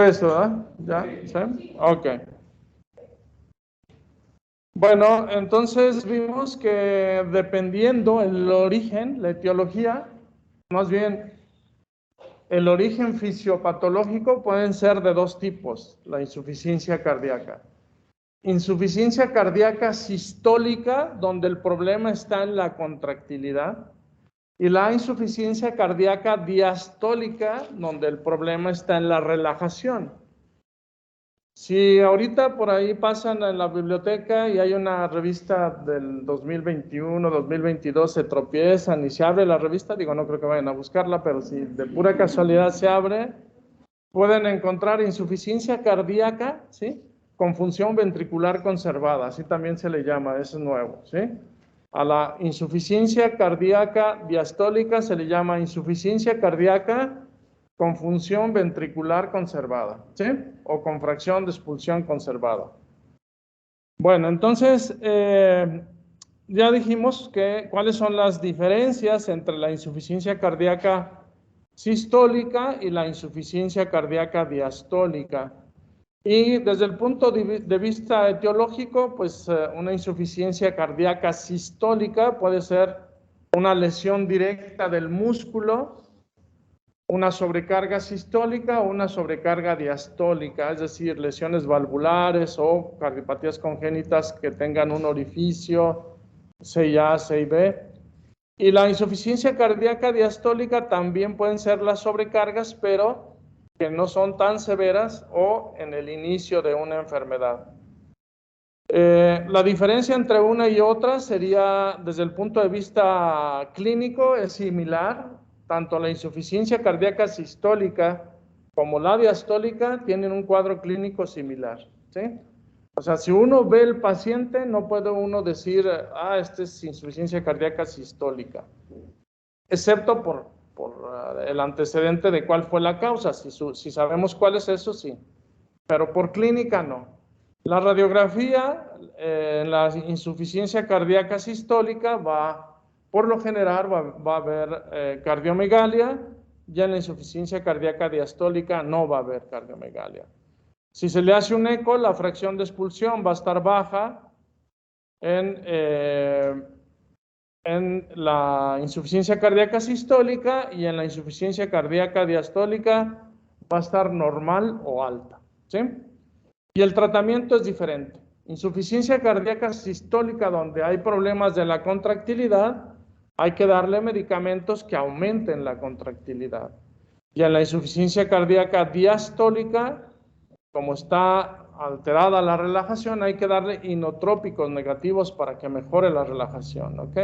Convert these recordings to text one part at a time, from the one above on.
Eso, ¿verdad? ¿Ya? ¿Sí? Ok. Bueno, entonces vimos que dependiendo el origen, la etiología, más bien el origen fisiopatológico pueden ser de dos tipos, la insuficiencia cardíaca. Insuficiencia cardíaca sistólica, donde el problema está en la contractilidad, y la insuficiencia cardíaca diastólica, donde el problema está en la relajación. Si ahorita por ahí pasan en la biblioteca y hay una revista del 2021, 2022, se tropiezan y se abre la revista, digo, no creo que vayan a buscarla, pero si de pura casualidad se abre, pueden encontrar insuficiencia cardíaca, ¿sí? Con función ventricular conservada, así también se le llama, eso es nuevo, ¿sí? A la insuficiencia cardíaca diastólica se le llama insuficiencia cardíaca con función ventricular conservada, ¿sí? O con fracción de expulsión conservada. Bueno, entonces, ya dijimos cuáles son las diferencias entre la insuficiencia cardíaca sistólica y la insuficiencia cardíaca diastólica. Y desde el punto de vista etiológico, pues una insuficiencia cardíaca sistólica puede ser una lesión directa del músculo, una sobrecarga sistólica o una sobrecarga diastólica, es decir, lesiones valvulares o cardiopatías congénitas que tengan un orificio CIA, CIB. Y la insuficiencia cardíaca diastólica también pueden ser las sobrecargas, pero que no son tan severas o en el inicio de una enfermedad. La diferencia entre una y otra sería, desde el punto de vista clínico, es similar. Tanto la insuficiencia cardíaca sistólica como la diastólica tienen un cuadro clínico similar, ¿sí? O sea, si uno ve el paciente, no puede uno decir, este es insuficiencia cardíaca sistólica, excepto por el antecedente de cuál fue la causa. Si sabemos cuál es eso, sí, pero por clínica no. La radiografía en la insuficiencia cardíaca sistólica por lo general va a haber cardiomegalia, ya en la insuficiencia cardíaca diastólica no va a haber cardiomegalia. Si se le hace un eco, la fracción de expulsión va a estar baja en la insuficiencia cardíaca sistólica, y en la insuficiencia cardíaca diastólica va a estar normal o alta, ¿sí? Y el tratamiento es diferente. Insuficiencia cardíaca sistólica, donde hay problemas de la contractilidad, hay que darle medicamentos que aumenten la contractilidad. Y en la insuficiencia cardíaca diastólica, como está alterada la relajación, hay que darle inotrópicos negativos para que mejore la relajación, ¿ok?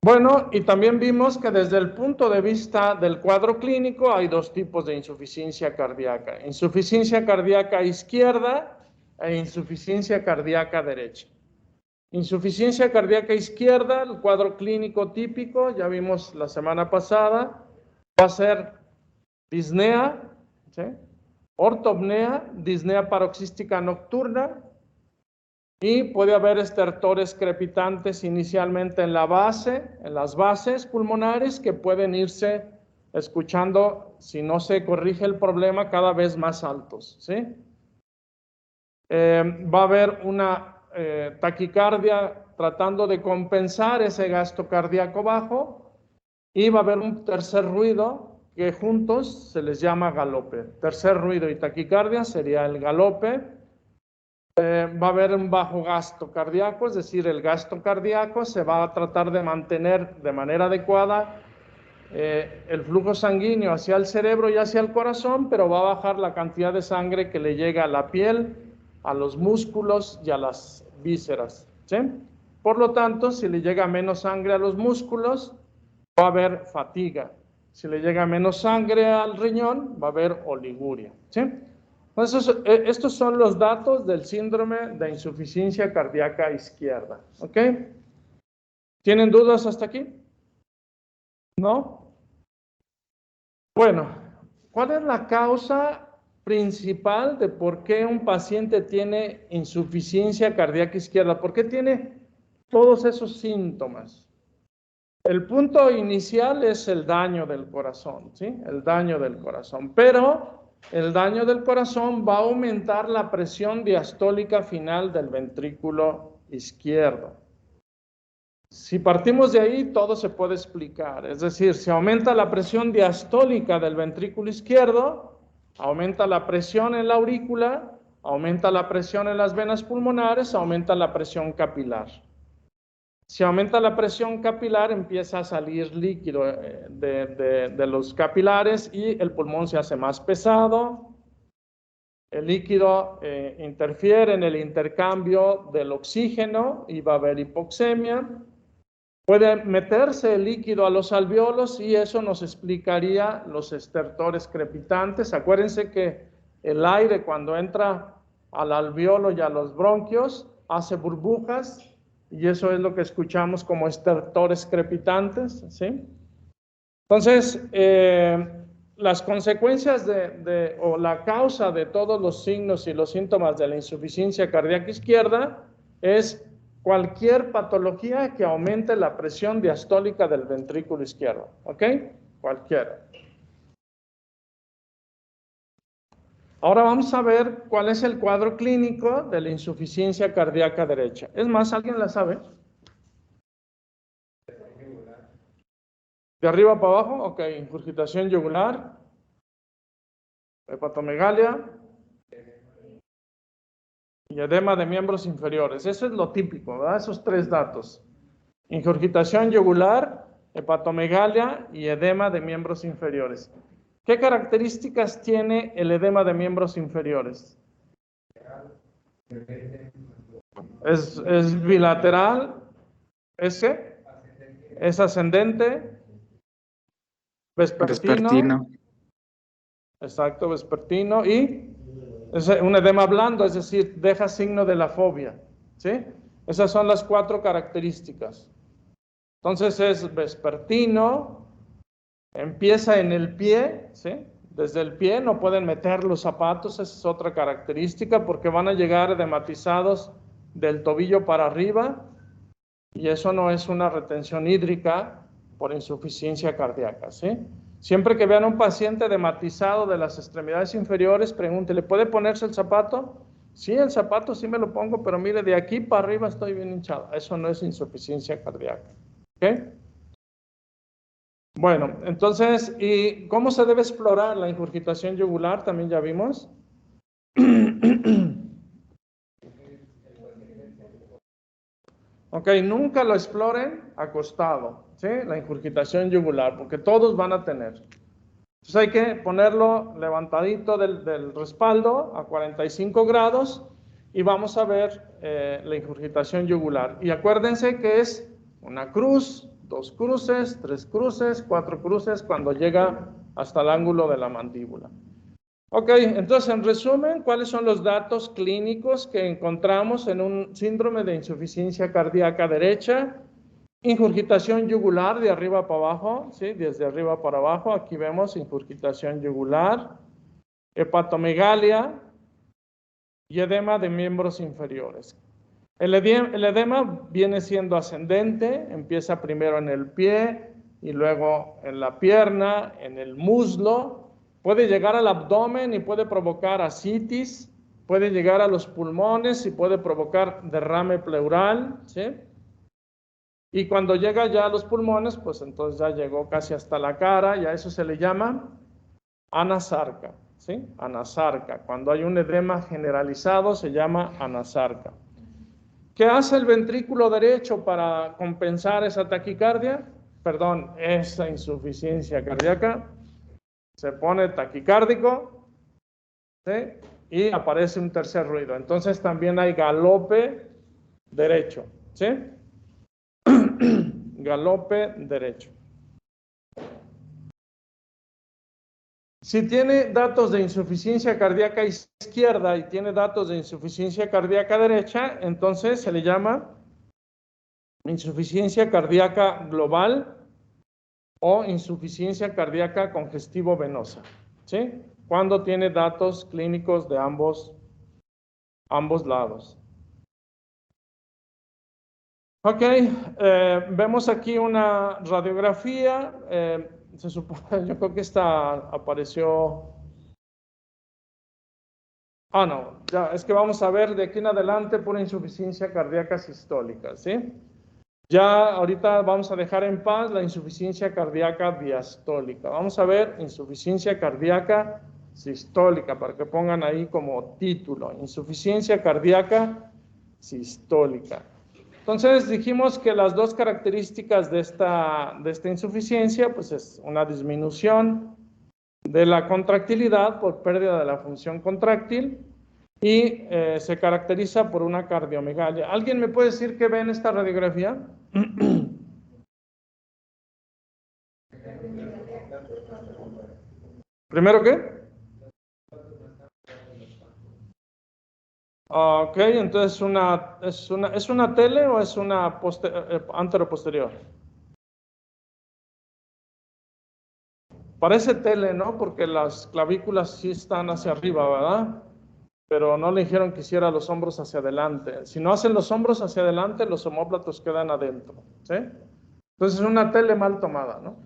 Bueno, y también vimos que desde el punto de vista del cuadro clínico hay dos tipos de insuficiencia cardíaca: insuficiencia cardíaca izquierda e insuficiencia cardíaca derecha. Insuficiencia cardíaca izquierda, el cuadro clínico típico, ya vimos la semana pasada, va a ser disnea, ¿sí? Ortopnea, disnea paroxística nocturna, y puede haber estertores crepitantes inicialmente en la base, en las bases pulmonares, que pueden irse escuchando, si no se corrige el problema, cada vez más altos, ¿sí? Va a haber una taquicardia tratando de compensar ese gasto cardíaco bajo, y va a haber un tercer ruido que juntos se les llama galope. Tercer ruido y taquicardia sería el galope. Va a haber un bajo gasto cardíaco, es decir, el gasto cardíaco se va a tratar de mantener de manera adecuada el flujo sanguíneo hacia el cerebro y hacia el corazón, pero va a bajar la cantidad de sangre que le llega a la piel, a los músculos y a las vísceras, ¿sí? Por lo tanto, si le llega menos sangre a los músculos, va a haber fatiga. Si le llega menos sangre al riñón, va a haber oliguria, ¿sí? Entonces, estos son los datos del síndrome de insuficiencia cardíaca izquierda, ¿ok? ¿Tienen dudas hasta aquí? ¿No? Bueno, ¿cuál es la causa principal de por qué un paciente tiene insuficiencia cardíaca izquierda? ¿Por qué tiene todos esos síntomas? El punto inicial es el daño del corazón, ¿sí? El daño del corazón. Pero el daño del corazón va a aumentar la presión diastólica final del ventrículo izquierdo. Si partimos de ahí, todo se puede explicar. Es decir, si aumenta la presión diastólica del ventrículo izquierdo, aumenta la presión en la aurícula, aumenta la presión en las venas pulmonares, aumenta la presión capilar. Si aumenta la presión capilar, empieza a salir líquido de los capilares y el pulmón se hace más pesado. El líquido interfiere en el intercambio del oxígeno y va a haber hipoxemia. Puede meterse el líquido a los alvéolos y eso nos explicaría los estertores crepitantes. Acuérdense que el aire cuando entra al alvéolo y a los bronquios hace burbujas y eso es lo que escuchamos como estertores crepitantes, ¿sí? Entonces, las consecuencias o la causa de todos los signos y los síntomas de la insuficiencia cardíaca izquierda es cualquier patología que aumente la presión diastólica del ventrículo izquierdo, ¿ok? Cualquiera. Ahora vamos a ver cuál es el cuadro clínico de la insuficiencia cardíaca derecha. Es más, ¿alguien la sabe? De arriba para abajo, ok, ingurgitación yugular, hepatomegalia y edema de miembros inferiores. Eso es lo típico, ¿verdad? Esos tres datos. Ingurgitación yugular, hepatomegalia y edema de miembros inferiores. ¿Qué características tiene el edema de miembros inferiores? Es bilateral, ¿es qué? Es ascendente, vespertino, exacto, vespertino, y es un edema blando, es decir, deja signo de la fobia, ¿sí? Esas son las 4 características. Entonces es vespertino, empieza en el pie, ¿sí? Desde el pie no pueden meter los zapatos, esa es otra característica, porque van a llegar edematizados del tobillo para arriba, y eso no es una retención hídrica por insuficiencia cardíaca, ¿sí? Siempre que vean a un paciente edematizado de las extremidades inferiores, pregúntele, ¿puede ponerse el zapato? Sí, el zapato sí me lo pongo, pero mire, de aquí para arriba estoy bien hinchado. Eso no es insuficiencia cardíaca, ¿ok? Bueno, entonces, ¿y cómo se debe explorar la ingurgitación yugular? También ya vimos. Ok, nunca lo exploren acostado, ¿sí? La ingurgitación yugular, porque todos van a tener. Entonces hay que ponerlo levantadito del respaldo a 45 grados y vamos a ver la ingurgitación yugular. Y acuérdense que es una cruz, 2 cruces, 3 cruces, 4 cruces cuando llega hasta el ángulo de la mandíbula. Ok, entonces en resumen, ¿cuáles son los datos clínicos que encontramos en un síndrome de insuficiencia cardíaca derecha? Ingurgitación yugular de arriba para abajo, ¿sí? Desde arriba para abajo, aquí vemos ingurgitación yugular, hepatomegalia y edema de miembros inferiores. El edema viene siendo ascendente, empieza primero en el pie y luego en la pierna, en el muslo, puede llegar al abdomen y puede provocar ascitis, puede llegar a los pulmones y puede provocar derrame pleural, ¿sí? Y cuando llega ya a los pulmones, pues entonces ya llegó casi hasta la cara y a eso se le llama anasarca, ¿sí? Anasarca. Cuando hay un edema generalizado se llama anasarca. ¿Qué hace el ventrículo derecho para compensar esa taquicardia? Perdón, esa insuficiencia cardíaca. Se pone taquicárdico, ¿sí? Y aparece un tercer ruido. Entonces también hay galope derecho, ¿sí? Galope derecho. Si tiene datos de insuficiencia cardíaca izquierda y tiene datos de insuficiencia cardíaca derecha, entonces se le llama insuficiencia cardíaca global o insuficiencia cardíaca congestivo-venosa, ¿sí? Cuando tiene datos clínicos de ambos lados. Ok, vemos aquí una radiografía. Se supone, yo creo que esta apareció. Ah, no, ya, es que vamos a ver de aquí en adelante pura insuficiencia cardíaca sistólica, ¿sí? Ya ahorita vamos a dejar en paz la insuficiencia cardíaca diastólica. Vamos a ver insuficiencia cardíaca sistólica, para que pongan ahí como título, insuficiencia cardíaca sistólica. Entonces dijimos que las dos características de esta insuficiencia, pues es una disminución de la contractilidad por pérdida de la función contráctil y se caracteriza por una cardiomegalia. ¿Alguien me puede decir qué ve en esta radiografía? ¿Primero qué? Ok, entonces ¿es una tele o es una anteroposterior? Parece tele, ¿no? Porque las clavículas sí están hacia arriba, ¿verdad? Pero no le dijeron que hiciera los hombros hacia adelante. Si no hacen los hombros hacia adelante, los omóplatos quedan adentro, ¿sí? Entonces es una tele mal tomada, ¿no?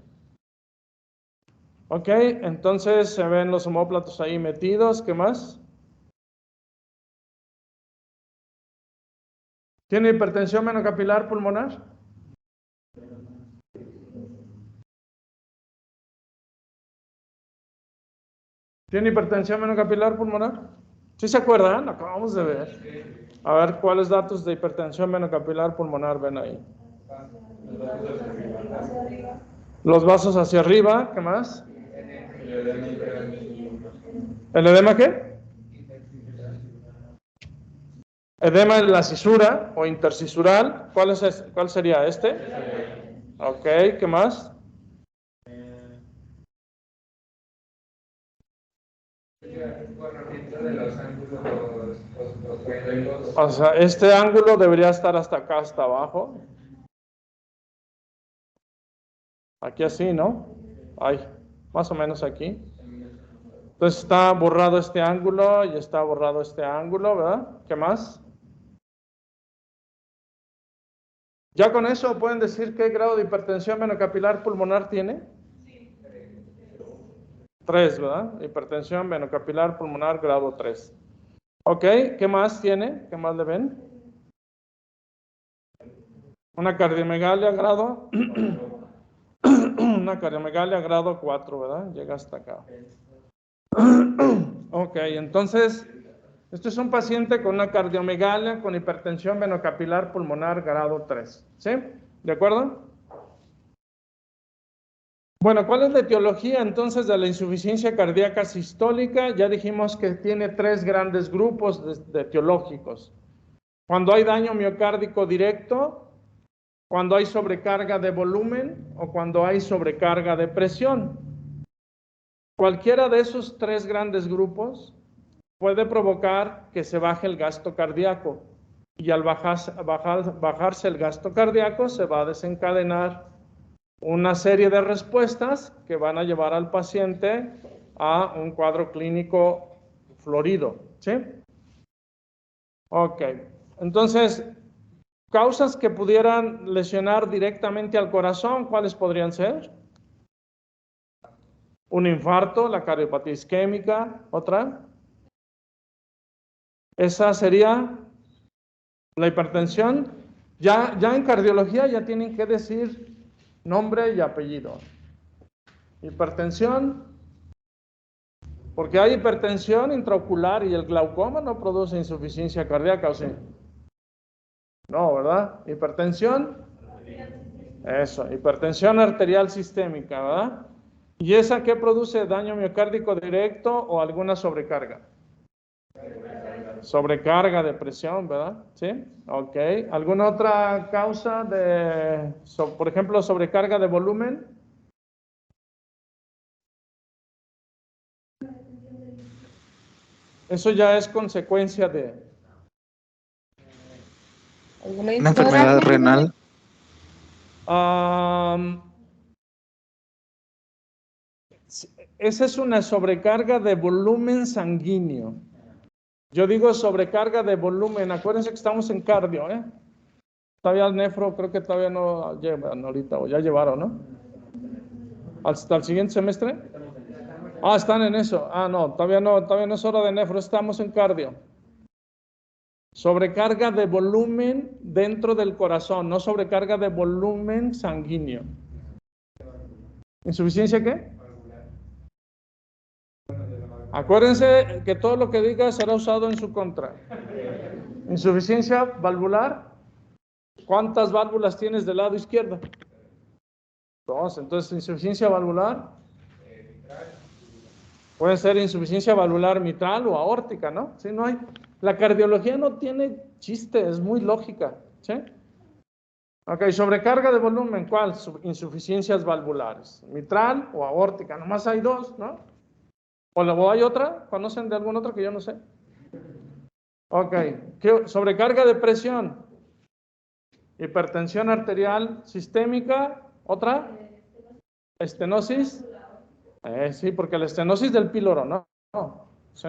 Ok, entonces se ven los omóplatos ahí metidos. ¿Qué más? ¿Tiene hipertensión venocapilar pulmonar? ¿Tiene hipertensión venocapilar pulmonar? ¿Sí se acuerdan? Lo acabamos de ver. A ver, ¿cuáles datos de hipertensión venocapilar pulmonar ven ahí? Los vasos hacia arriba, ¿qué más? ¿El edema qué? Edema en la cisura o intercisural. ¿Cuál sería este? Ok, ¿qué más? O sea, este ángulo debería estar hasta acá, hasta abajo. Aquí así, ¿no? Ahí, más o menos aquí. Entonces está borrado este ángulo y está borrado este ángulo, ¿verdad? ¿Qué más? Ya con eso pueden decir qué grado de hipertensión venocapilar pulmonar tiene. 3, ¿verdad? Hipertensión venocapilar pulmonar grado 3. Ok, ¿qué más tiene? ¿Qué más le ven? Una cardiomegalia grado. Una cardiomegalia grado 4, ¿verdad? Llega hasta acá. Ok, entonces, esto es un paciente con una cardiomegalia con hipertensión venocapilar pulmonar grado 3. ¿Sí? ¿De acuerdo? Bueno, ¿cuál es la etiología entonces de la insuficiencia cardíaca sistólica? Ya dijimos que tiene 3 grandes grupos de etiológicos. Cuando hay daño miocárdico directo, cuando hay sobrecarga de volumen o cuando hay sobrecarga de presión. Cualquiera de esos 3 grandes grupos puede provocar que se baje el gasto cardíaco y al bajarse el gasto cardíaco se va a desencadenar una serie de respuestas que van a llevar al paciente a un cuadro clínico florido, ¿sí? Ok, entonces, causas que pudieran lesionar directamente al corazón, ¿cuáles podrían ser? Un infarto, la cardiopatía isquémica, otra. Esa sería la hipertensión. Ya en cardiología ya tienen que decir nombre y apellido. Hipertensión, porque hay hipertensión intraocular y el glaucoma no produce insuficiencia cardíaca, ¿o sí? No, ¿verdad? Hipertensión, eso, hipertensión arterial sistémica, ¿verdad? ¿Y esa qué produce? ¿Daño miocárdico directo o alguna sobrecarga? Sobrecarga de presión, ¿verdad? ¿Sí? Ok. ¿Alguna otra causa por ejemplo, sobrecarga de volumen? Eso ya es consecuencia de... Una enfermedad renal. Esa es una sobrecarga de volumen sanguíneo. Yo digo sobrecarga de volumen. Acuérdense que estamos en cardio, ¿eh? Todavía el nefro creo que todavía no llevan ahorita, o ya llevaron, ¿no? ¿Hasta el siguiente semestre? Ah, están en eso. Ah, no, todavía no es hora de nefro, estamos en cardio. Sobrecarga de volumen dentro del corazón, no sobrecarga de volumen sanguíneo. ¿Insuficiencia qué? Acuérdense que todo lo que diga será usado en su contra. Insuficiencia valvular. ¿Cuántas válvulas tienes del lado izquierdo? Dos. Entonces, insuficiencia valvular. Puede ser insuficiencia valvular mitral o aórtica, ¿no? Sí, no hay. La cardiología no tiene chiste, es muy lógica, ¿sí? Ok, sobrecarga de volumen, ¿cuál? Insuficiencias valvulares, mitral o aórtica, nomás hay dos, ¿no? ¿O hay otra? ¿Conocen de alguna otra que yo no sé? Ok, sobrecarga de presión, hipertensión arterial sistémica, ¿otra? Estenosis. Sí, porque la estenosis del píloro, ¿no? ¿Sí?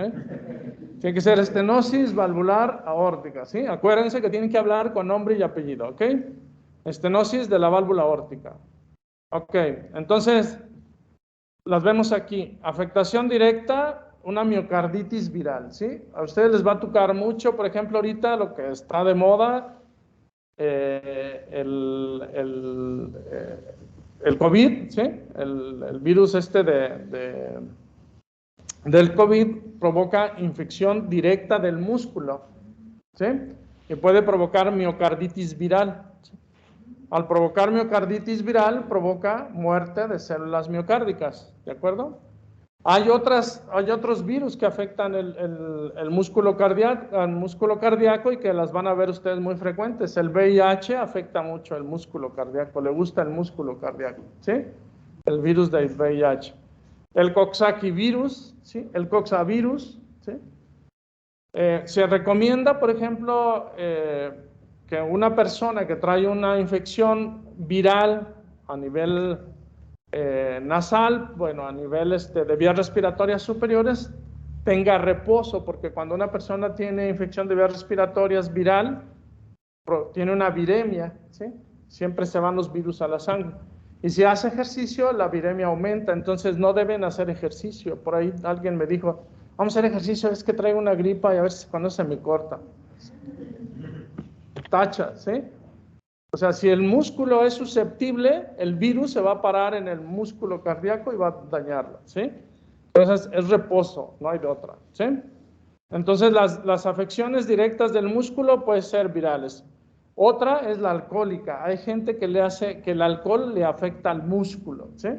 Tiene que ser estenosis valvular aórtica, ¿sí? Acuérdense que tienen que hablar con nombre y apellido, ¿ok? Estenosis de la válvula aórtica. Ok, entonces, las vemos aquí. Afectación directa, una miocarditis viral, ¿sí? A ustedes les va a tocar mucho, por ejemplo, ahorita lo que está de moda, el COVID, ¿sí? El virus del COVID provoca infección directa del músculo, ¿sí? Y puede provocar miocarditis viral. ¿Sí? Al provocar miocarditis viral, provoca muerte de células miocárdicas, ¿de acuerdo? Hay otros virus que afectan el músculo cardíaco y que las van a ver ustedes muy frecuentes. El VIH afecta mucho el músculo cardíaco, le gusta el músculo cardíaco, ¿sí? El virus del VIH. El coxsackievirus, ¿sí? El coxavirus, ¿sí? Se recomienda, por ejemplo, que una persona que trae una infección viral a nivel nasal, bueno, a nivel de vías respiratorias superiores, tenga reposo, porque cuando una persona tiene infección de vías respiratorias viral, tiene una viremia, ¿sí? Siempre se van los virus a la sangre. Y si hace ejercicio, la viremia aumenta, entonces no deben hacer ejercicio. Por ahí alguien me dijo, vamos a hacer ejercicio, es que traigo una gripa y a ver si cuando se me corta. Tacha, ¿sí? O sea, si el músculo es susceptible, el virus se va a parar en el músculo cardíaco y va a dañarlo, ¿sí? Entonces es reposo, no hay de otra, ¿sí? Entonces las afecciones directas del músculo pueden ser virales. Otra es la alcohólica. Hay gente que el alcohol le afecta al músculo, ¿sí?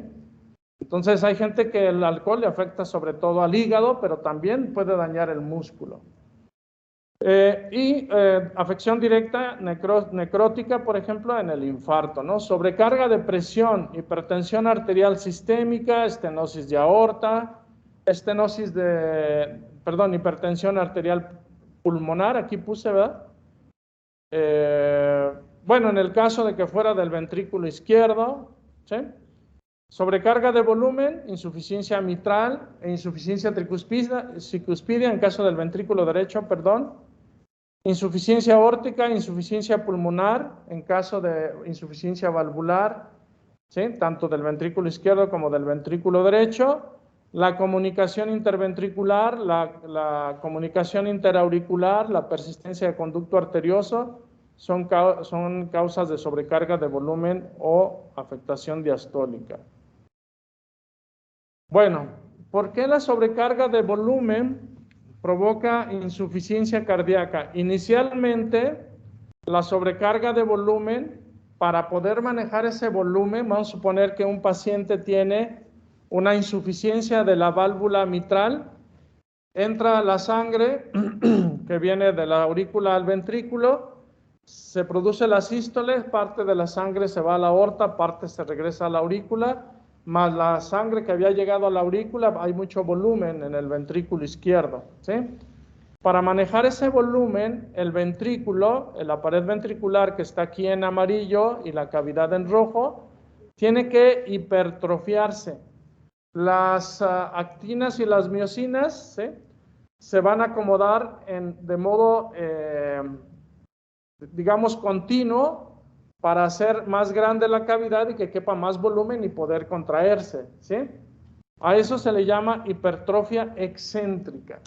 Entonces hay gente que el alcohol le afecta sobre todo al hígado, pero también puede dañar el músculo. Afección directa necrótica, por ejemplo, en el infarto, ¿no? Sobrecarga de presión, hipertensión arterial sistémica, estenosis de aorta, hipertensión arterial pulmonar, aquí puse, ¿verdad? Bueno, en el caso de que fuera del ventrículo izquierdo, ¿sí? Sobrecarga de volumen, insuficiencia mitral e insuficiencia tricuspidia en caso del ventrículo derecho, perdón. Insuficiencia aórtica, insuficiencia pulmonar en caso de insuficiencia valvular, ¿sí? Tanto del ventrículo izquierdo como del ventrículo derecho. La comunicación interventricular, la comunicación interauricular, la persistencia de conducto arterioso son causas de sobrecarga de volumen o afectación diastólica. Bueno, ¿por qué la sobrecarga de volumen provoca insuficiencia cardíaca? Inicialmente, la sobrecarga de volumen, para poder manejar ese volumen, vamos a suponer que un paciente tiene una insuficiencia de la válvula mitral, entra la sangre que viene de la aurícula al ventrículo, se produce la sístole, parte de la sangre se va a la aorta, parte se regresa a la aurícula, más la sangre que había llegado a la aurícula, hay mucho volumen en el ventrículo izquierdo, ¿sí? Para manejar ese volumen, el ventrículo, la pared ventricular que está aquí en amarillo y la cavidad en rojo, tiene que hipertrofiarse. Las actinas y las miocinas, ¿sí? Se van a acomodar de modo, digamos, continuo para hacer más grande la cavidad y que quepa más volumen y poder contraerse, ¿sí? A eso se le llama hipertrofia excéntrica.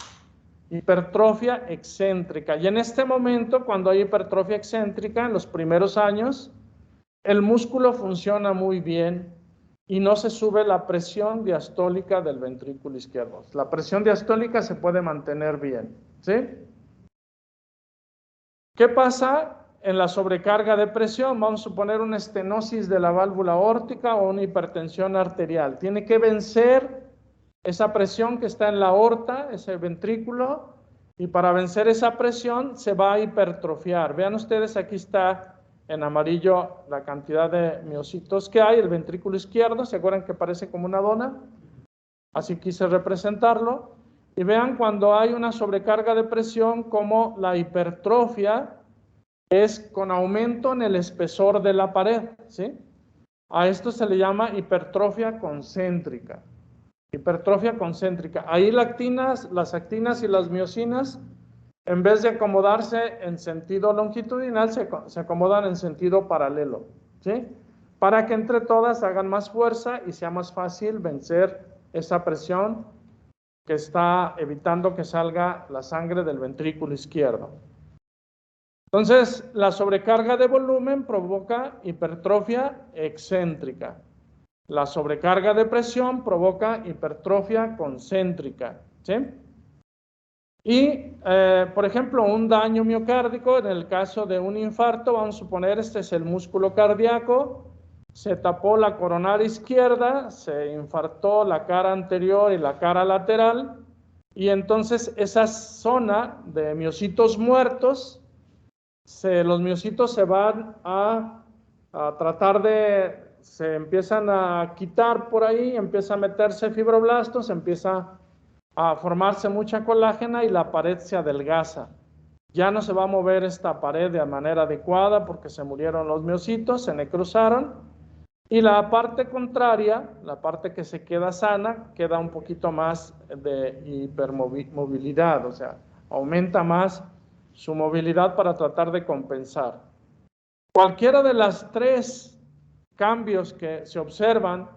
Hipertrofia excéntrica. Y en este momento, cuando hay hipertrofia excéntrica, en los primeros años, el músculo funciona muy bien y no se sube la presión diastólica del ventrículo izquierdo. La presión diastólica se puede mantener bien, ¿sí? ¿Qué pasa en la sobrecarga de presión? Vamos a suponer una estenosis de la válvula aórtica o una hipertensión arterial. Tiene que vencer esa presión que está en la aorta, ese ventrículo, y para vencer esa presión se va a hipertrofiar. Vean ustedes, aquí está en amarillo la cantidad de miocitos que hay, el ventrículo izquierdo, ¿se acuerdan que parece como una dona? Así quise representarlo. Y vean cuando hay una sobrecarga de presión, como la hipertrofia es con aumento en el espesor de la pared, ¿sí? A esto se le llama hipertrofia concéntrica. Hipertrofia concéntrica. Ahí las actinas y las miocinas, en vez de acomodarse en sentido longitudinal, se acomodan en sentido paralelo, ¿sí? Para que entre todas hagan más fuerza y sea más fácil vencer esa presión que está evitando que salga la sangre del ventrículo izquierdo. Entonces, la sobrecarga de volumen provoca hipertrofia excéntrica. La sobrecarga de presión provoca hipertrofia concéntrica, ¿sí? Y, por ejemplo, un daño miocárdico, en el caso de un infarto, vamos a suponer, este es el músculo cardíaco, se tapó la coronaria izquierda, se infartó la cara anterior y la cara lateral, y entonces esa zona de miocitos muertos, los miocitos se van a tratar se empiezan a quitar por ahí, empieza a meterse fibroblastos, empieza a formarse mucha colágena y la pared se adelgaza. Ya no se va a mover esta pared de manera adecuada porque se murieron los miocitos, se necrosaron, y la parte contraria, la parte que se queda sana, queda un poquito más de hipermovilidad, o sea, aumenta más su movilidad para tratar de compensar. Cualquiera de las tres cambios que se observan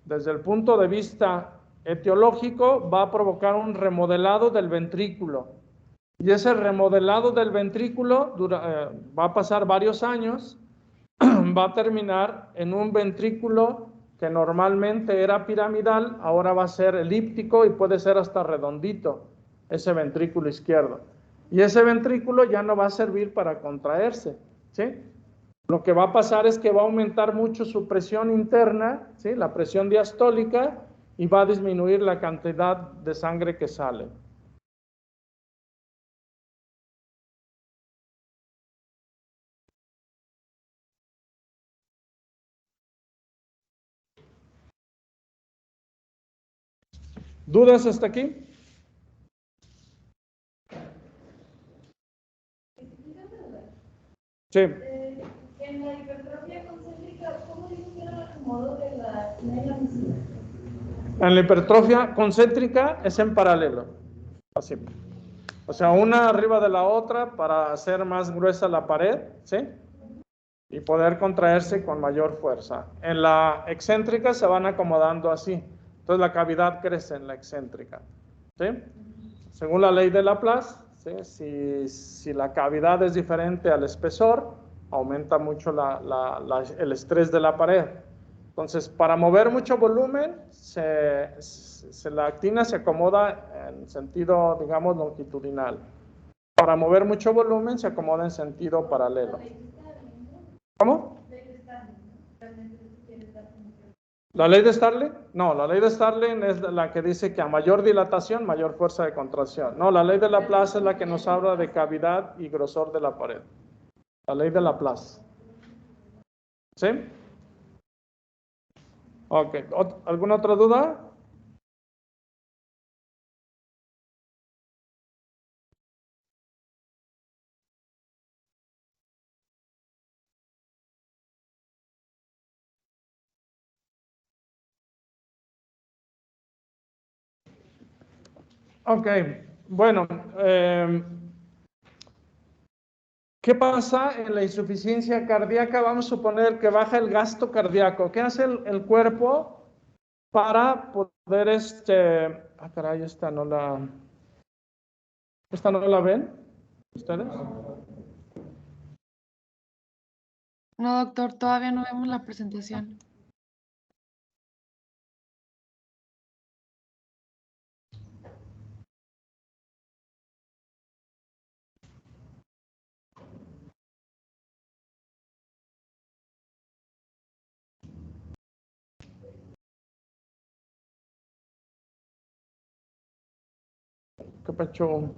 desde el punto de vista etiológico va a provocar un remodelado del ventrículo. Y ese remodelado del ventrículo va a pasar varios años, va a terminar en un ventrículo que normalmente era piramidal, ahora va a ser elíptico y puede ser hasta redondito, ese ventrículo izquierdo. Y ese ventrículo ya no va a servir para contraerse, ¿sí? Lo que va a pasar es que va a aumentar mucho su presión interna, ¿sí? La presión diastólica, y va a disminuir la cantidad de sangre que sale. ¿Dudas hasta aquí? Sí. En la hipertrofia concéntrica, ¿cómo dice que era el acomodo de la miocina? En la hipertrofia concéntrica es en paralelo, así. O sea, una arriba de la otra para hacer más gruesa la pared, ¿sí? Y poder contraerse con mayor fuerza. En la excéntrica se van acomodando así. Entonces la cavidad crece en la excéntrica, ¿sí? Según la ley de Laplace, ¿sí? Si la cavidad es diferente al espesor, aumenta mucho el estrés de la pared. Entonces, para mover mucho volumen, la actina se acomoda en sentido, digamos, longitudinal. Para mover mucho volumen, se acomoda en sentido paralelo. ¿Cómo? ¿La ley de Starling? No, la ley de Starling es la que dice que a mayor dilatación, mayor fuerza de contracción. No, la ley de Laplace es la que nos habla de cavidad y grosor de la pared. La ley de Laplace. ¿Sí? Ok. ¿Alguna otra duda? Ok. Bueno, ¿Qué pasa en la insuficiencia cardíaca? Vamos a suponer que baja el gasto cardíaco. ¿Qué hace el cuerpo para poder, ah, caray, esta no la ven ustedes? No, doctor, todavía no vemos la presentación. ¿Qué pacho?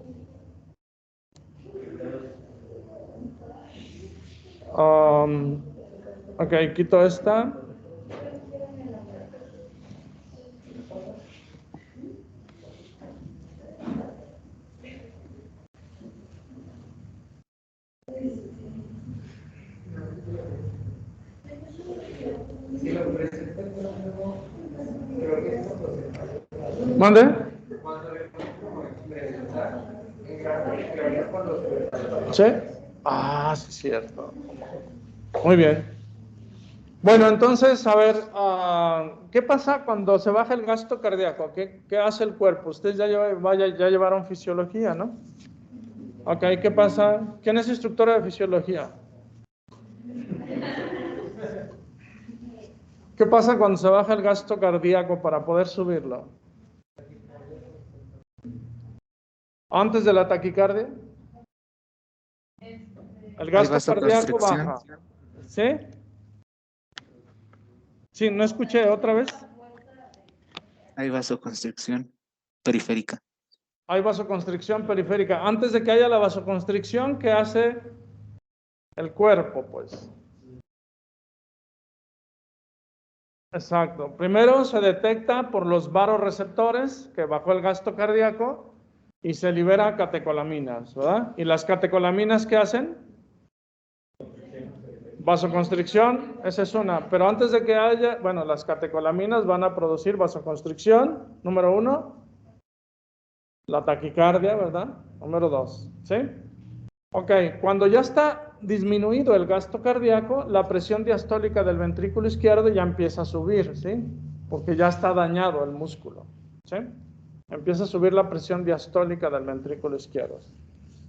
Ok, quito esta. ¿Mande? ¿Sí? Ah, sí, es cierto. Muy bien. Bueno, entonces, a ver, ¿qué pasa cuando se baja el gasto cardíaco? ¿Qué hace el cuerpo? Ustedes ya llevaron fisiología, ¿no? Ok, ¿qué pasa? ¿Quién es instructora de fisiología? ¿Qué pasa cuando se baja el gasto cardíaco para poder subirlo? Antes de la taquicardia, el gasto cardíaco baja. ¿Sí? Sí, no escuché otra vez. Hay vasoconstricción periférica. Hay vasoconstricción periférica. Antes de que haya la vasoconstricción, ¿qué hace el cuerpo? Pues. Exacto. Primero se detecta por los vasoreceptores que bajó el gasto cardíaco y se libera catecolaminas, ¿verdad? ¿Y las catecolaminas qué hacen? Vasoconstricción, esa es una. Pero antes de que haya, bueno, las catecolaminas van a producir vasoconstricción, número 1. La taquicardia, ¿verdad? Número 2, ¿sí? Ok, cuando ya está disminuido el gasto cardíaco, la presión diastólica del ventrículo izquierdo ya empieza a subir, ¿sí? Porque ya está dañado el músculo, ¿sí? Empieza a subir la presión diastólica del ventrículo izquierdo.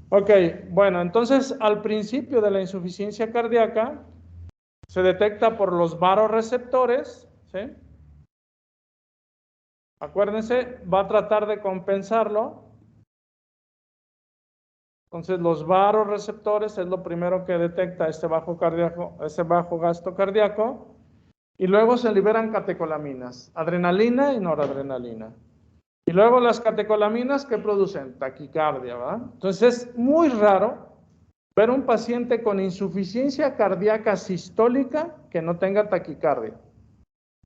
Ok, bueno, entonces al principio de la insuficiencia cardíaca se detecta por los vasoreceptores, ¿sí? Acuérdense, va a tratar de compensarlo. Entonces, los vasoreceptores es lo primero que detecta ese bajo gasto cardíaco, y luego se liberan catecolaminas, adrenalina y noradrenalina. Y luego las catecolaminas, ¿qué producen? Taquicardia, ¿verdad? Entonces, es muy raro ver un paciente con insuficiencia cardíaca sistólica que no tenga taquicardia.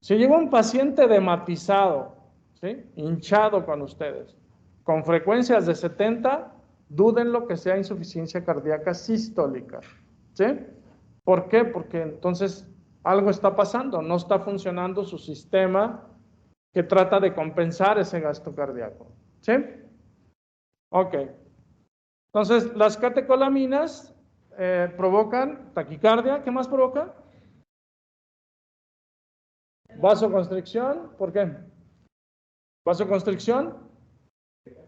Si llega un paciente dematizado, ¿sí? Hinchado con ustedes, con frecuencias de 70, dúdenlo que sea insuficiencia cardíaca sistólica, ¿sí? ¿Por qué? Porque entonces algo está pasando, no está funcionando su sistema que trata de compensar ese gasto cardíaco, ¿sí? Ok. Entonces, las catecolaminas provocan taquicardia. ¿Qué más provoca? Vasoconstricción. ¿Por qué? Vasoconstricción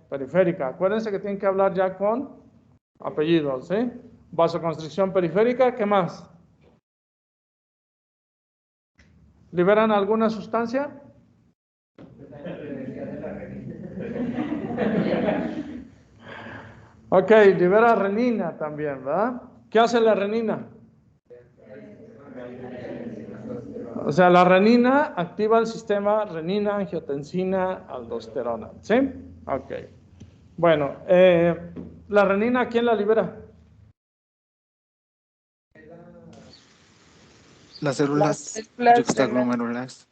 periférica. Acuérdense que tienen que hablar ya con apellidos, ¿sí? Vasoconstricción periférica, ¿qué más? ¿Liberan alguna sustancia? Ok, libera renina también, ¿verdad? ¿Qué hace la renina? O sea, la renina activa el sistema renina, angiotensina, aldosterona, ¿sí? Ok. Bueno, ¿la renina quién la libera? Las células yuxtaglomerulares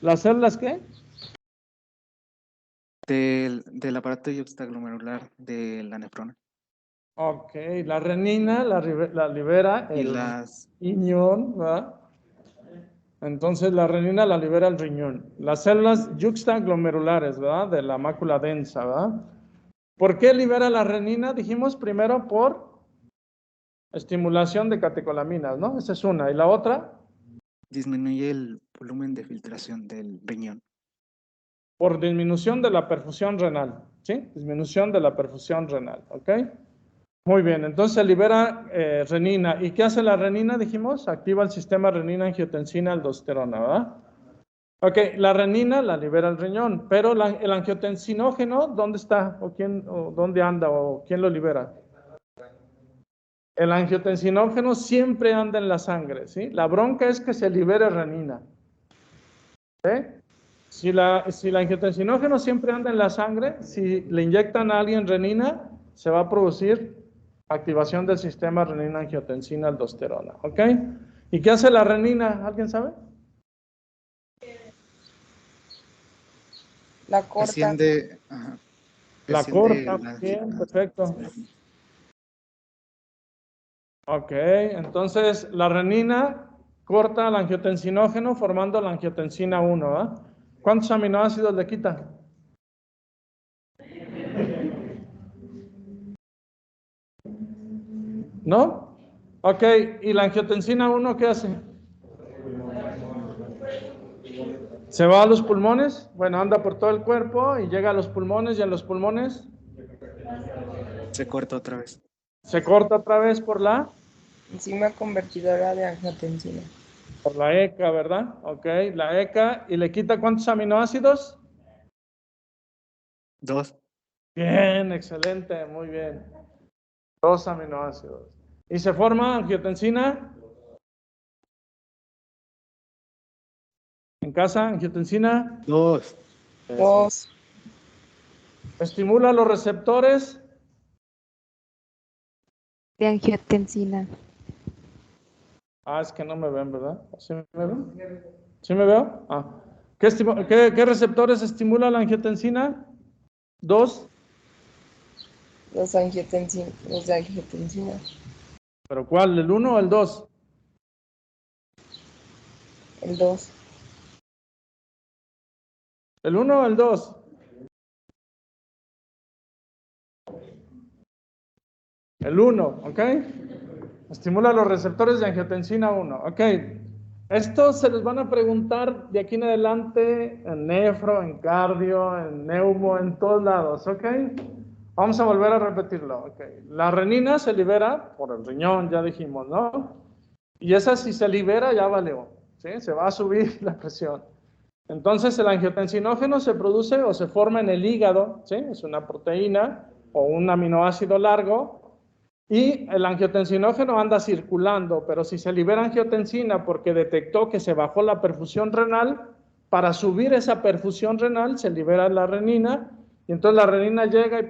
¿Las células qué? del aparato yuxtaglomerular de la nefrona. Ok, la renina la libera Y el las riñón, ¿verdad? Entonces la renina la libera el riñón. Las células yuxtaglomerulares, ¿verdad? De la mácula densa, ¿verdad? ¿Por qué libera la renina? Dijimos primero por estimulación de catecolaminas, ¿no? Esa es una. ¿Y la otra? Disminuye el volumen de filtración del riñón. Por disminución de la perfusión renal, ¿sí? Disminución de la perfusión renal, ¿ok? Muy bien, entonces se libera renina. ¿Y qué hace la renina? Dijimos, activa el sistema renina-angiotensina-aldosterona, ¿verdad? Ok, la renina la libera el riñón, pero el angiotensinógeno, ¿dónde está? ¿O dónde anda? ¿O quién lo libera? El angiotensinógeno siempre anda en la sangre, ¿sí? La bronca es que se libere renina. ¿Sí? Si la angiotensinógeno siempre anda en la sangre, si le inyectan a alguien renina, se va a producir activación del sistema renina-angiotensina-aldosterona, ¿ok? ¿Y qué hace la renina? ¿Alguien sabe? La corta. Asciende, ajá, La asciende corta, la- bien, perfecto. Ok, entonces la renina corta el angiotensinógeno formando la angiotensina 1, ¿ah? ¿Cuántos aminoácidos le quita? ¿No? Ok, ¿y la angiotensina 1 qué hace? ¿Se va a los pulmones? Bueno, anda por todo el cuerpo y llega a los pulmones, y en los pulmones Se corta otra vez. se corta otra vez por la Enzima convertidora de angiotensina. ECA, ¿verdad? Ok, la ECA, ¿y le quita cuántos aminoácidos? 2. Bien, excelente, muy bien. 2 aminoácidos. ¿Y se forma angiotensina? ¿En casa, angiotensina? 2. 2. ¿Estimula los receptores? De angiotensina. Ah, es que no me ven, ¿verdad? ¿Sí me ven? ¿Sí me veo? Ah. ¿Qué receptores estimula la angiotensina? 2. Los de angiotensina. ¿Pero cuál? ¿El 1 o el 2? El 2. ¿El 1 o el 2? El 1, ¿ok? Estimula los receptores de angiotensina 1, ¿ok? Estos se les van a preguntar de aquí en adelante en nefro, en cardio, en neumo, en todos lados, ¿ok? Vamos a volver a repetirlo, ¿ok? La renina se libera por el riñón, ya dijimos, ¿no? Y esa si se libera ya valió, ¿sí? Se va a subir la presión. Entonces el angiotensinógeno se produce o se forma en el hígado, ¿sí? Es una proteína o un aminoácido largo. Y el angiotensinógeno anda circulando, pero si se libera angiotensina porque detectó que se bajó la perfusión renal, para subir esa perfusión renal se libera la renina, y entonces la renina llega y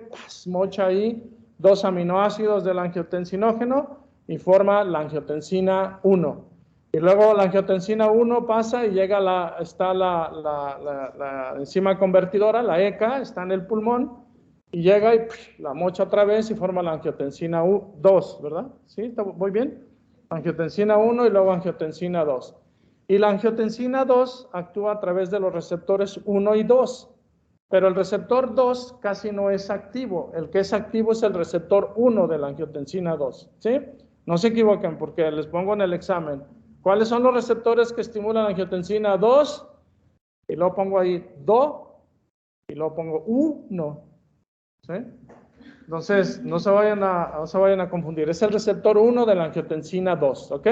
mocha ahí 2 aminoácidos del angiotensinógeno y forma la angiotensina 1. Y luego la angiotensina 1 pasa y llega está la enzima convertidora, la ECA, está en el pulmón, y llega y la mocha otra vez y forma la angiotensina 2, ¿verdad? ¿Sí? ¿Está muy bien? Angiotensina 1 y luego angiotensina 2. Y la angiotensina 2 actúa a través de los receptores 1 y 2. Pero el receptor 2 casi no es activo. El que es activo es el receptor 1 de la angiotensina 2. ¿Sí? No se equivoquen porque les pongo en el examen. ¿Cuáles son los receptores que estimulan la angiotensina 2? Y luego pongo ahí 2 y luego pongo 1. ¿Sí? Entonces, no se vayan a confundir. Es el receptor 1 de la angiotensina 2, ¿ok?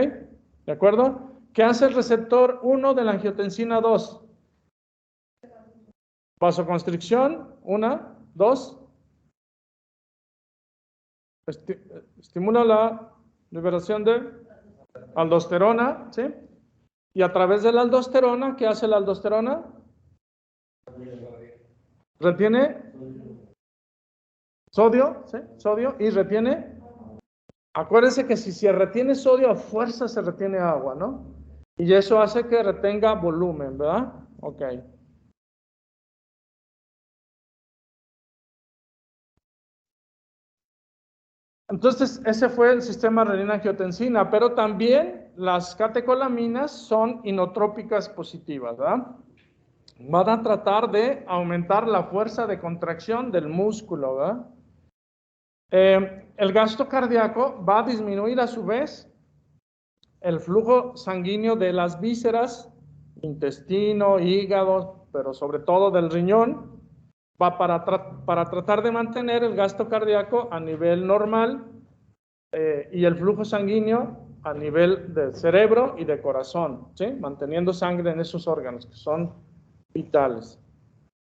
¿De acuerdo? ¿Qué hace el receptor 1 de la angiotensina 2? Vasoconstricción, 1, 2. Estimula la liberación de aldosterona, ¿sí? Y a través de la aldosterona, ¿qué hace la aldosterona? Retiene sodio, ¿sí? Sodio y retiene. Acuérdense que si se retiene sodio, a fuerza se retiene agua, ¿no? Y eso hace que retenga volumen, ¿verdad? Ok. Entonces, ese fue el sistema renina-angiotensina, pero también las catecolaminas son inotrópicas positivas, ¿verdad? Van a tratar de aumentar la fuerza de contracción del músculo, ¿verdad? El gasto cardíaco va a disminuir a su vez el flujo sanguíneo de las vísceras, intestino, hígado, pero sobre todo del riñón, va para tratar de mantener el gasto cardíaco a nivel normal y el flujo sanguíneo a nivel del cerebro y de corazón, ¿sí? Manteniendo sangre en esos órganos que son vitales.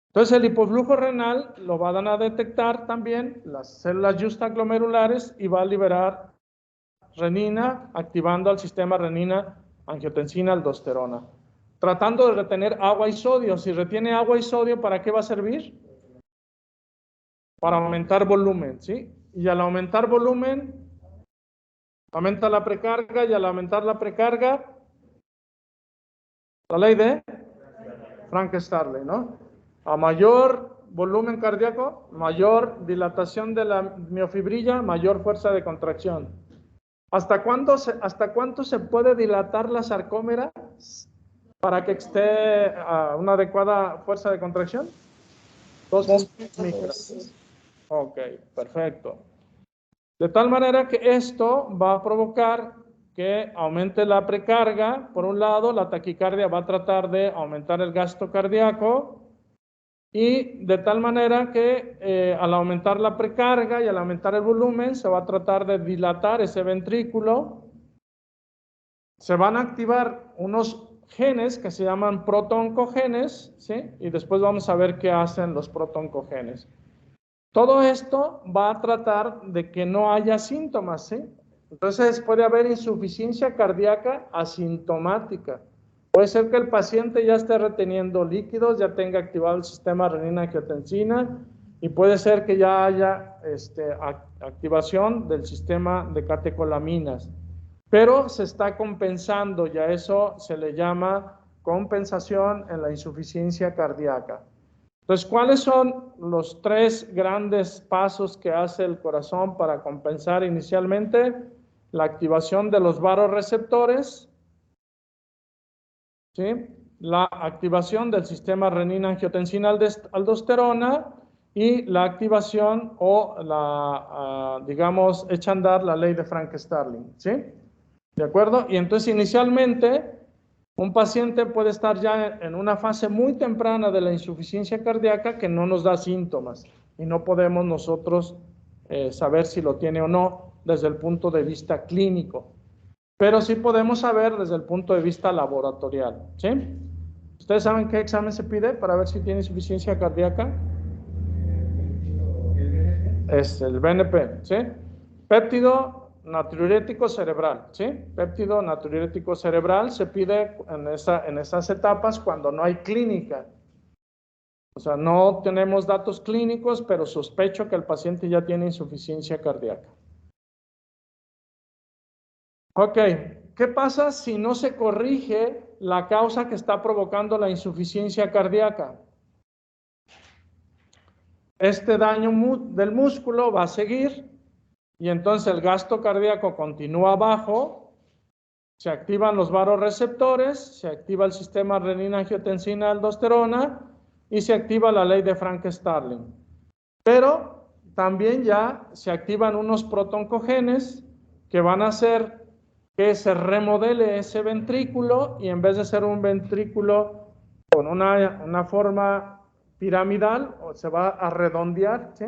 Entonces el hipoflujo renal lo van a detectar también las células justaglomerulares y va a liberar renina, activando al sistema renina-angiotensina-aldosterona, tratando de retener agua y sodio. Si retiene agua y sodio, ¿para qué va a servir? Para aumentar volumen, ¿sí? Y al aumentar volumen, aumenta la precarga, y al aumentar la precarga, la ley de Frank-Starling, ¿no? A mayor volumen cardíaco, mayor dilatación de la miofibrilla, mayor fuerza de contracción. ¿Hasta cuánto se puede dilatar la sarcómera para que esté a una adecuada fuerza de contracción? 2 micras. Ok, perfecto. De tal manera que esto va a provocar que aumente la precarga. Por un lado, la taquicardia va a tratar de aumentar el gasto cardíaco y de tal manera que al aumentar la precarga y al aumentar el volumen se va a tratar de dilatar ese ventrículo. Se van a activar unos genes que se llaman protoncogenes, ¿sí? Y después vamos a ver qué hacen los protoncogenes. Todo esto va a tratar de que no haya síntomas, ¿sí? Entonces puede haber insuficiencia cardíaca asintomática. Puede ser que el paciente ya esté reteniendo líquidos, ya tenga activado el sistema renina-angiotensina y puede ser que ya haya activación del sistema de catecolaminas. Pero se está compensando, y a eso se le llama compensación en la insuficiencia cardíaca. Entonces, ¿cuáles son los 3 grandes pasos que hace el corazón para compensar inicialmente? La activación de los vasoreceptores, ¿sí? La activación del sistema renina-angiotensina-aldosterona y la activación o digamos, echa a andar la ley de Frank-Starling, ¿sí? ¿De acuerdo? Y entonces, inicialmente, un paciente puede estar ya en una fase muy temprana de la insuficiencia cardíaca que no nos da síntomas y no podemos nosotros saber si lo tiene o no desde el punto de vista clínico, pero sí podemos saber desde el punto de vista laboratorial, ¿sí? ¿Ustedes saben qué examen se pide para ver si tiene insuficiencia cardíaca? Es el BNP, ¿sí? Péptido natriurético cerebral, ¿sí? Péptido natriurético cerebral se pide en esas etapas cuando no hay clínica. O sea, no tenemos datos clínicos, pero sospecho que el paciente ya tiene insuficiencia cardíaca. Ok, ¿qué pasa si no se corrige la causa que está provocando la insuficiencia cardíaca? Este daño del músculo va a seguir y entonces el gasto cardíaco continúa bajo, se activan los vasoreceptores, se activa el sistema renina-angiotensina-aldosterona y se activa la ley de Frank-Starling. Pero también ya se activan unos protoncogenes que van a hacer que se remodele ese ventrículo y en vez de ser un ventrículo con una forma piramidal, se va a redondear, ¿sí?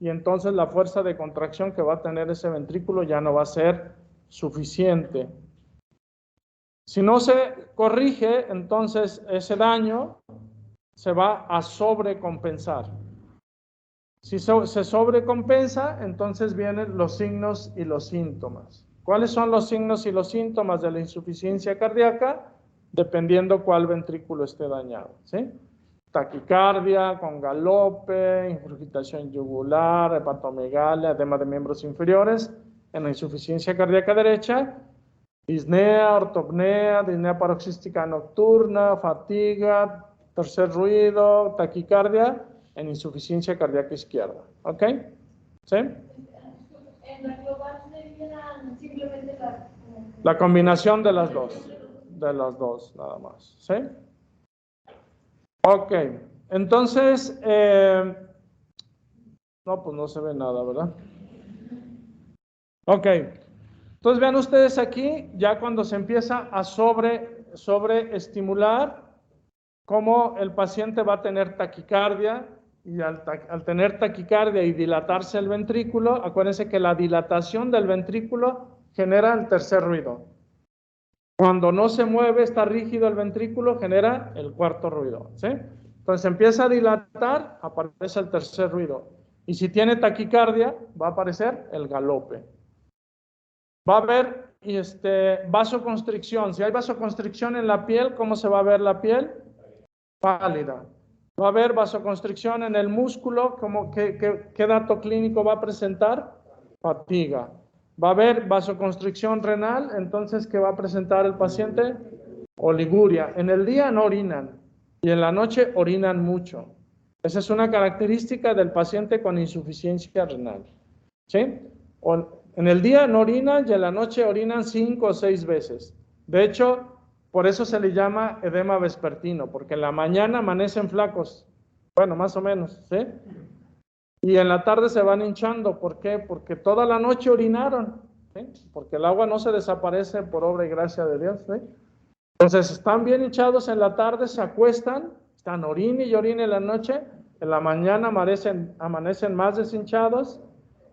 Y entonces la fuerza de contracción que va a tener ese ventrículo ya no va a ser suficiente. Si no se corrige, entonces ese daño se va a sobrecompensar. Si se sobrecompensa, entonces vienen los signos y los síntomas. ¿Cuáles son los signos y los síntomas de la insuficiencia cardíaca? Dependiendo cuál ventrículo esté dañado, ¿sí? Taquicardia con galope, ingurgitación yugular, hepatomegalia, edema de miembros inferiores. En la insuficiencia cardíaca derecha, disnea, ortopnea, disnea paroxística nocturna, fatiga, tercer ruido, taquicardia, en insuficiencia cardíaca izquierda. ¿Ok? ¿Sí? En la global serían simplemente la combinación de las dos. De las dos, nada más. ¿Sí? Ok. Entonces, no, pues no se ve nada, ¿verdad? Ok. Entonces vean ustedes aquí, ya cuando se empieza a sobreestimular, cómo el paciente va a tener taquicardia, y al tener taquicardia y dilatarse el ventrículo, acuérdense que la dilatación del ventrículo genera el tercer ruido. Cuando no se mueve, está rígido el ventrículo, genera el cuarto ruido, ¿sí? Entonces empieza a dilatar, aparece el tercer ruido. Y si tiene taquicardia, va a aparecer el galope. Va a haber vasoconstricción. Si hay vasoconstricción en la piel, ¿cómo se va a ver la piel? Pálida. Va a haber vasoconstricción en el músculo, ¿qué dato clínico va a presentar? Fatiga. Va a haber vasoconstricción renal, entonces, ¿qué va a presentar el paciente? Oliguria. En el día no orinan y en la noche orinan mucho. Esa es una característica del paciente con insuficiencia renal. ¿Sí? En el día no orinan y en la noche orinan 5 o 6 veces. De hecho, por eso se le llama edema vespertino, porque en la mañana amanecen flacos. Bueno, más o menos, ¿sí? Y en la tarde se van hinchando. ¿Por qué? Porque toda la noche orinaron, ¿sí? Porque el agua no se desaparece por obra y gracia de Dios, ¿sí? Entonces, están bien hinchados en la tarde, se acuestan, están orine y orine en la noche, en la mañana amanecen más deshinchados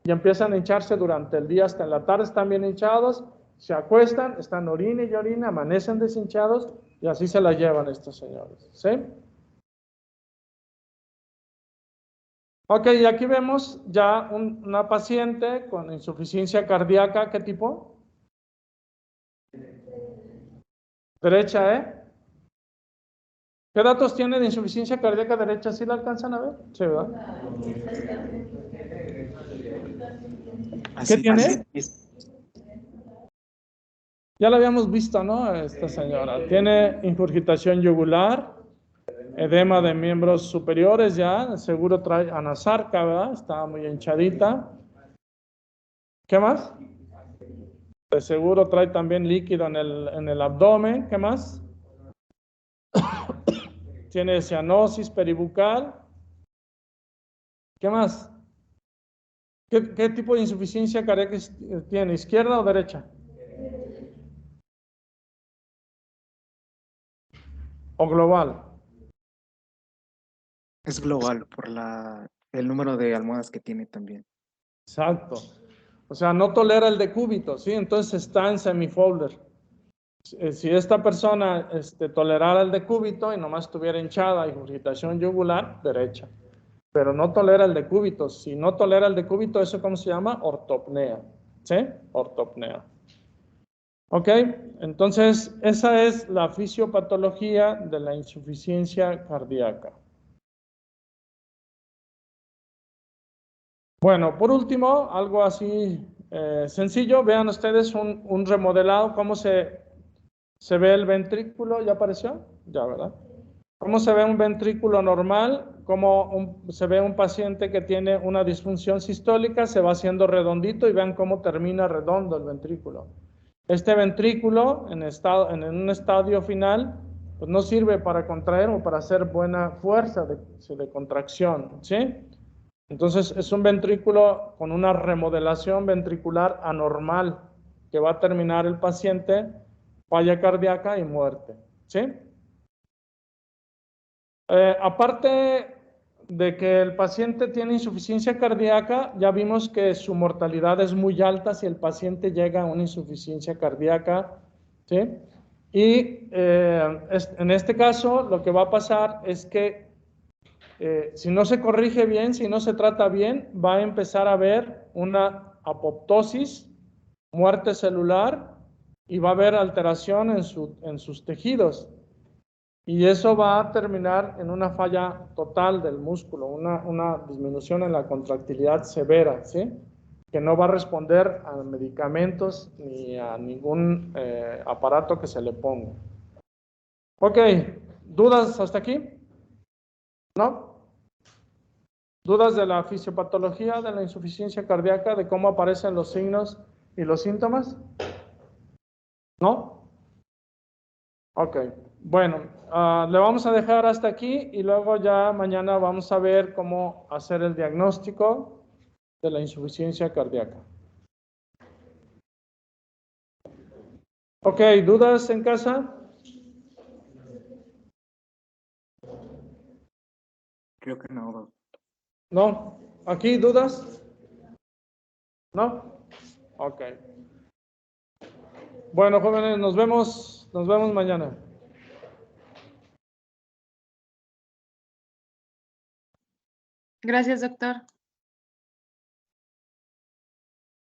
y empiezan a hincharse durante el día hasta en la tarde, están bien hinchados, se acuestan, están orine y orine, amanecen deshinchados y así se la llevan estos señores, ¿sí? Ok, y aquí vemos ya una paciente con insuficiencia cardíaca, ¿qué tipo? Derecha, ¿eh? ¿Qué datos tiene de insuficiencia cardíaca derecha? ¿Sí la alcanzan a ver? Sí, ¿verdad? ¿Qué tiene? Ya lo habíamos visto, ¿no? Esta señora. Tiene ingurgitación yugular, edema de miembros superiores ya, seguro trae anasarca, ¿verdad? Está muy hinchadita. ¿Qué más? De seguro trae también líquido en el abdomen. ¿Qué más? Tiene cianosis peribucal. ¿Qué más? ¿Qué tipo de insuficiencia cardíaca tiene? ¿Izquierda o derecha? ¿O global? Es global por el número de almohadas que tiene también. Exacto. O sea, no tolera el decúbito, ¿sí? Entonces está en semifolder. Si esta persona tolerara el decúbito y nomás tuviera hinchada y ingurgitación yugular, derecha. Pero no tolera el decúbito. Si no tolera el decúbito, ¿eso cómo se llama? Ortopnea. ¿Sí? Ortopnea. Ok, entonces esa es la fisiopatología de la insuficiencia cardíaca. Bueno, por último, algo así sencillo, vean ustedes un remodelado, cómo se ve el ventrículo, ¿ya apareció? Ya, ¿verdad? ¿Cómo se ve un ventrículo normal? ¿Cómo se ve un paciente que tiene una disfunción sistólica? Se va haciendo redondito y vean cómo termina redondo el ventrículo. Este ventrículo en un estadio final pues no sirve para contraer o para hacer buena fuerza de contracción, ¿sí? Entonces es un ventrículo con una remodelación ventricular anormal que va a terminar el paciente falla cardíaca y muerte, ¿sí? Aparte de que el paciente tiene insuficiencia cardíaca, ya vimos que su mortalidad es muy alta si el paciente llega a una insuficiencia cardíaca, ¿sí? Y en este caso lo que va a pasar es que si no se corrige bien, si no se trata bien, va a empezar a haber una apoptosis, muerte celular, y va a haber alteración en sus tejidos. Y eso va a terminar en una falla total del músculo, una disminución en la contractilidad severa, ¿sí? Que no va a responder a medicamentos ni a ningún aparato que se le ponga. Ok, ¿dudas hasta aquí? ¿No? ¿Dudas de la fisiopatología de la insuficiencia cardíaca, de cómo aparecen los signos y los síntomas? ¿No? Ok, bueno, le vamos a dejar hasta aquí y luego ya mañana vamos a ver cómo hacer el diagnóstico de la insuficiencia cardíaca. Ok, ¿dudas en casa? Creo que no, doctor. ¿No? ¿Aquí dudas? ¿No? Ok. Bueno, jóvenes, nos vemos mañana. Gracias, doctor.